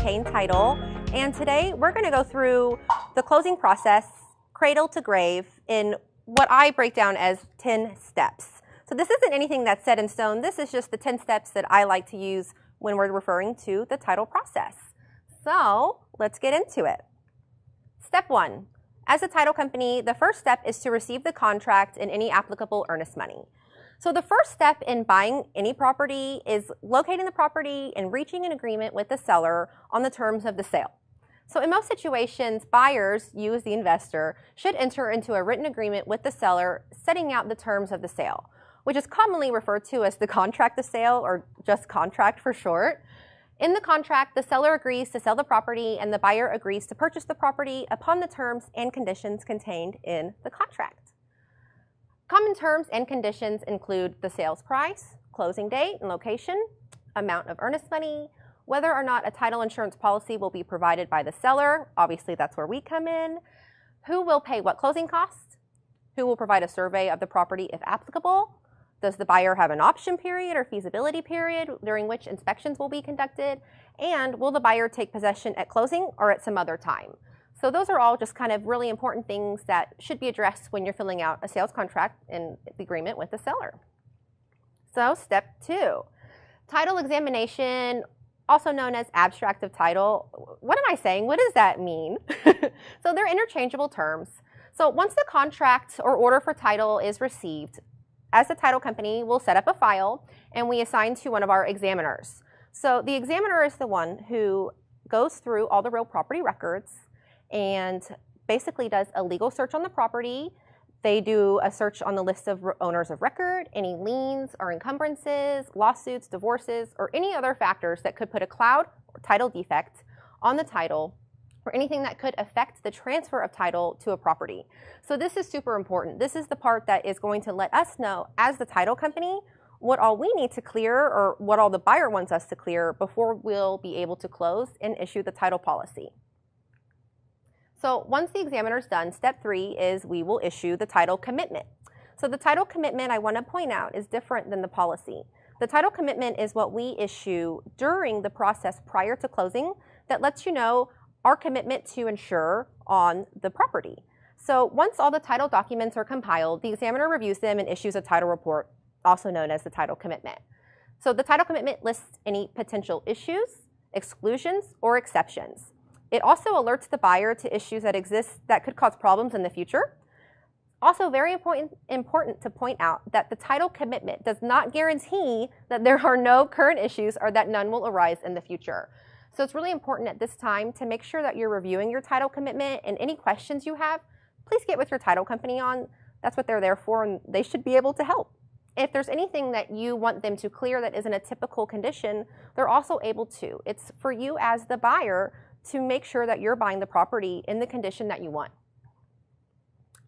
obtain title, and today we're going to go through the closing process, cradle to grave, in what I break down as 10 steps. So this isn't anything that's set in stone. This is just the 10 steps that I like to use when we're referring to the title process. So let's get into it. Step 1. As a title company, the first step is to receive the contract and any applicable earnest money. So the first step in buying any property is locating the property and reaching an agreement with the seller on the terms of the sale. So in most situations, buyers, you as the investor, should enter into a written agreement with the seller setting out the terms of the sale, which is commonly referred to as the contract of sale, or just contract for short. In the contract, the seller agrees to sell the property and the buyer agrees to purchase the property upon the terms and conditions contained in the contract. Common terms and conditions include the sales price, closing date and location, amount of earnest money, whether or not a title insurance policy will be provided by the seller, obviously that's where we come in, who will pay what closing costs, who will provide a survey of the property if applicable, does the buyer have an option period or feasibility period during which inspections will be conducted, and will the buyer take possession at closing or at some other time? So those are all just kind of really important things that should be addressed when you're filling out a sales contract in the agreement with the seller. So step 2, title examination, also known as abstract of title. What am I saying? What does that mean? So they're interchangeable terms. So once the contract or order for title is received, as a title company, we'll set up a file and we assign to one of our examiners. So the examiner is the one who goes through all the real property records and basically does a legal search on the property. They do a search on the list of owners of record, any liens or encumbrances, lawsuits, divorces, or any other factors that could put a cloud or title defect on the title, or anything that could affect the transfer of title to a property. So this is super important. This is the part that is going to let us know, as the title company, what all we need to clear or what all the buyer wants us to clear before we'll be able to close and issue the title policy. So once the examiner's done, step 3 is we will issue the title commitment. So the title commitment, I want to point out, is different than the policy. The title commitment is what we issue during the process prior to closing that lets you know our commitment to insure on the property. So once all the title documents are compiled, the examiner reviews them and issues a title report, also known as the title commitment. So the title commitment lists any potential issues, exclusions, or exceptions. It also alerts the buyer to issues that exist that could cause problems in the future. Also very important to point out that the title commitment does not guarantee that there are no current issues or that none will arise in the future. So it's really important at this time to make sure that you're reviewing your title commitment, and any questions you have, please get with your title company on. That's what they're there for, and they should be able to help. If there's anything that you want them to clear that isn't a typical condition, they're also able to. It's for you as the buyer to make sure that you're buying the property in the condition that you want.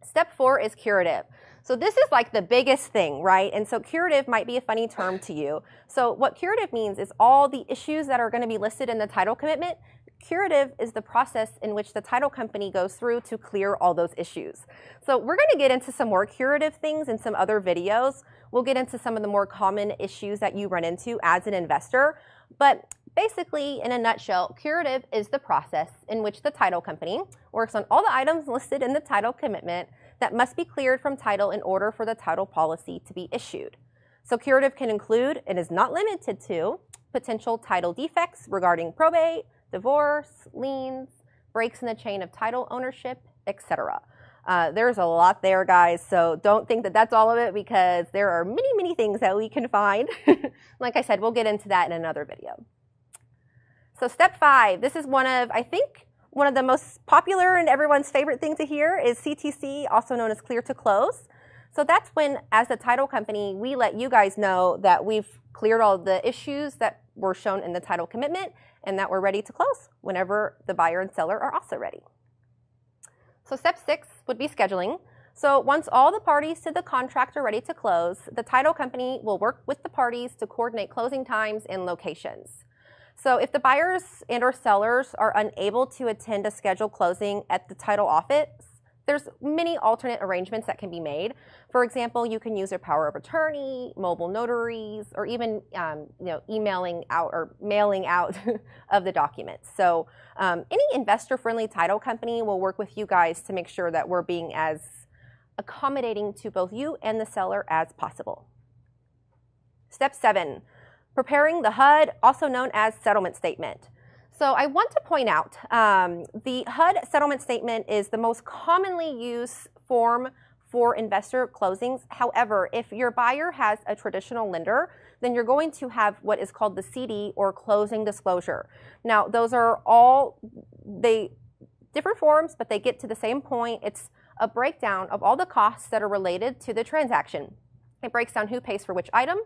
Step 4 is curative. So this is like the biggest thing, right? And so curative might be a funny term to you. So what curative means is all the issues that are going to be listed in the title commitment. Curative is the process in which the title company goes through to clear all those issues. So we're going to get into some more curative things in some other videos. We'll get into some of the more common issues that you run into as an investor. But basically, in a nutshell, curative is the process in which the title company works on all the items listed in the title commitment that must be cleared from title in order for the title policy to be issued. So curative can include, and is not limited to, potential title defects regarding probate, divorce, liens, breaks in the chain of title ownership, etc. There's a lot there, guys, so don't think that that's all of it, because there are many, many things that we can find. Like I said, we'll get into that in another video. So step 5, this is one of the most popular and everyone's favorite thing to hear is CTC, also known as clear to close. So that's when, as a title company, we let you guys know that we've cleared all the issues that were shown in the title commitment and that we're ready to close whenever the buyer and seller are also ready. So step 6 would be scheduling. So once all the parties to the contract are ready to close, the title company will work with the parties to coordinate closing times and locations. So if the buyers and or sellers are unable to attend a scheduled closing at the title office, there's many alternate arrangements that can be made. For example, you can use a power of attorney, mobile notaries, or even emailing out or mailing out of the documents. So any investor-friendly title company will work with you guys to make sure that we're being as accommodating to both you and the seller as possible. Step 7, preparing the HUD, also known as settlement statement. So I want to point out the HUD settlement statement is the most commonly used form for investor closings. However, if your buyer has a traditional lender, then you're going to have what is called the CD, or closing disclosure. Now, those are all different forms, but they get to the same point. It's a breakdown of all the costs that are related to the transaction. It breaks down who pays for which item,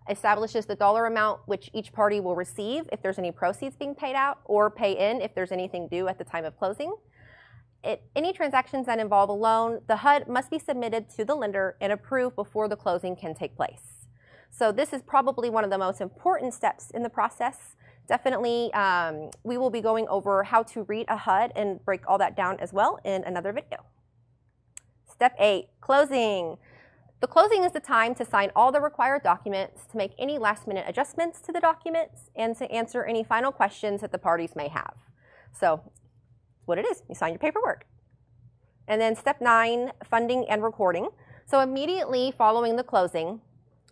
establishes the dollar amount which each party will receive if there's any proceeds being paid out, or pay in if there's anything due at the time of closing. Any transactions that involve a loan, the HUD must be submitted to the lender and approved before the closing can take place. So this is probably one of the most important steps in the process. Definitely, we will be going over how to read a HUD and break all that down as well in another video. Step 8, closing. The closing is the time to sign all the required documents, to make any last-minute adjustments to the documents, and to answer any final questions that the parties may have. So, what it is, you sign your paperwork. And then step 9, funding and recording. So immediately following the closing,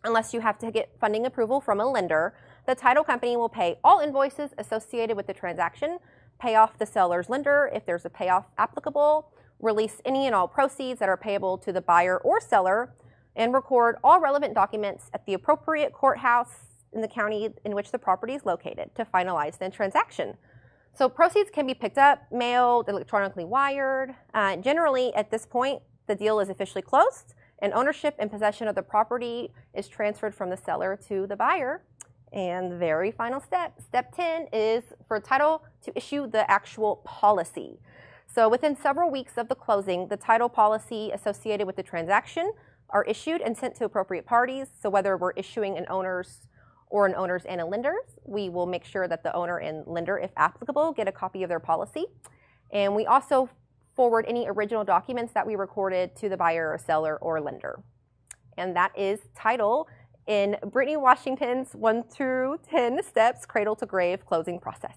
unless you have to get funding approval from a lender, the title company will pay all invoices associated with the transaction, pay off the seller's lender if there's a payoff applicable, release any and all proceeds that are payable to the buyer or seller, and record all relevant documents at the appropriate courthouse in the county in which the property is located to finalize the transaction. So proceeds can be picked up, mailed, electronically wired. Generally, at this point, the deal is officially closed, and ownership and possession of the property is transferred from the seller to the buyer. And the very final step, step 10, is for title to issue the actual policy. So within several weeks of the closing, the title policy associated with the transaction are issued and sent to appropriate parties. So whether we're issuing an owner's and a lender's, we will make sure that the owner and lender, if applicable, get a copy of their policy. And we also forward any original documents that we recorded to the buyer or seller or lender. And that is title in Brittany Washington's 1 through 10 steps cradle to grave closing process.